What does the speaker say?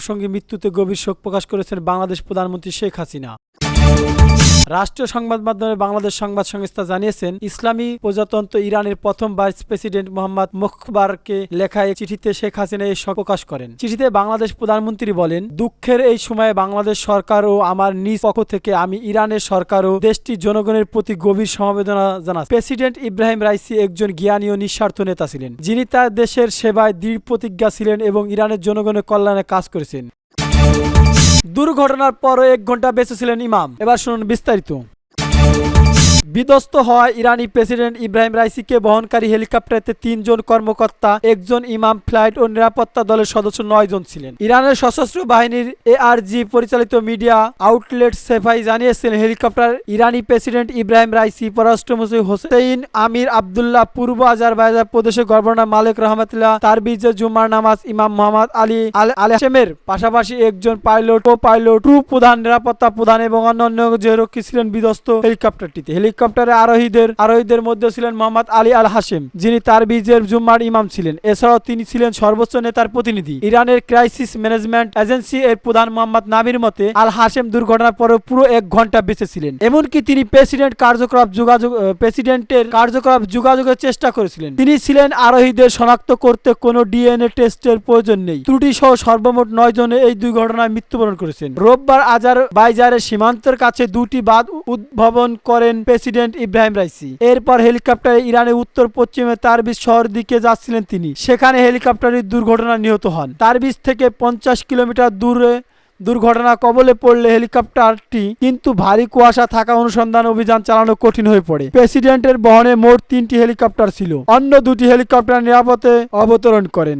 সঙ্গী মৃত্যুতে গভীর শোক প্রকাশ করেছেন বাংলাদেশ প্রধানমন্ত্রী শেখ হাসিনা। রাষ্ট্রীয় সংবাদ মাধ্যমে বাংলাদেশ সংবাদ সংস্থা জানিয়েছেন, ইসলামী প্রজাতন্ত্র ইরানের প্রথম ভাইস প্রেসিডেন্ট মোহাম্মদ মোখবারকে লেখা এক চিঠিতে শেখ হাসিনা এই শোক প্রকাশ করেন। চিঠিতে বাংলাদেশ প্রধানমন্ত্রী বলেন, দুঃখের এই সময়ে বাংলাদেশ সরকার ও আমার নিজ পক্ষ থেকে আমি ইরানের সরকার ও দেশটির জনগণের প্রতি গভীর সমবেদনা জানাচ্ছি। প্রেসিডেন্ট ইব্রাহিম রাইসি একজন জ্ঞানী ও নিঃস্বার্থ নেতা ছিলেন, যিনি তার দেশের সেবায় দৃঢ় প্রতিজ্ঞা ছিলেন এবং ইরানের জনগণের কল্যাণে কাজ করেছেন। দুর্ঘটনার পরও 1 ঘন্টা বেঁচে ছিলেন ইমাম। এবার শুনুন বিস্তারিত। বিধ্বস্ত হওয়া ইরানি প্রেসিডেন্ট ইব্রাহিম রাইসিকে বহনকারী হেলিকপ্টারে 3 জন কর্মকর্তা, 1 জন ইমাম, ফ্লাইট ও নিরাপত্তা দলের সদস্য 9 জন ছিলেন। ইরানের সশস্ত্র বাহিনীর ARG পরিচালিত মিডিয়া আউটলেট সেফাই জানিয়েছেন, হেলিকপ্টার ইরানি প্রেসিডেন্ট ইব্রাহিম রাইসি, পররাষ্ট্রমন্ত্রী হোসেইন আমির আবদুল্লাহ, পূর্ব আজারবাইজান প্রদেশের গভর্নর মালিক রহমতুল্লাহ তারবিজে জুমার নামাজ ইমাম মোহাম্মদ আলী আল হাশেমের পাশাপাশি 1 জন পাইলট ও পাইলট, ক্রু প্রধান, নিরাপত্তা প্রধান এবং অন্যান্য জেরক্ষী ছিলেন বিধ্বস্ত হেলিকপ্টারটিতে। হেলিকপ্টারে আরোহীদের মধ্যে ছিলেন মোহাম্মদ আলী আল হাশেম, যিনি তারবিজের জুম্মার ইমাম ছিলেন। এছাড়াও তিনি ছিলেন সর্বোচ্চ নেতার প্রতিনিধি। ইরানের ক্রাইসিস ম্যানেজমেন্ট এজেন্সি এর প্রধান মোহাম্মদ নাবির মতে, আল হাশেম দুর্ঘটনার পরে পুরো 1 ঘন্টা বেঁচে ছিলেন। এমনকি তিনি প্রেসিডেন্টের কার্যকলাপ যোগাযোগের চেষ্টা করেছিলেন। তিনি ছিলেন, আরোহীদের শনাক্ত করতে কোনো DNA টেস্টের প্রয়োজন নেই। ত্রুটি সহ সর্বমোট 9 জনে এই দুর্ঘটনায় মৃত্যুবরণ করেছেন। রোববার আজারবাইজানের সীমান্তের কাছে 2টি বাঁধ উদ্ভাবন করেন প্রেসিডেন্ট ইব্রাহিম রাইসি। এরপর হেলিকপ্টারে ইরানের উত্তর পশ্চিমে তারবিজ শহর দিকে যাচ্ছিলেন তিনি। সেখানে হেলিকপ্টারের দুর্ঘটনায় নিহত হন। তারবিজ থেকে 50 কিলোমিটার দূরে দুর্ঘটনা কবলে পড়লে হেলিকপ্টারটি, কিন্তু ভারী কুয়াশা থাকা অনুসন্ধান অভিযান চালানো কঠিন হয়ে পড়ে। প্রেসিডেন্টের বহনে মোট 3টি হেলিকপ্টার ছিল। অন্য 2টি হেলিকপ্টার নিরাপদে অবতরণ করেন।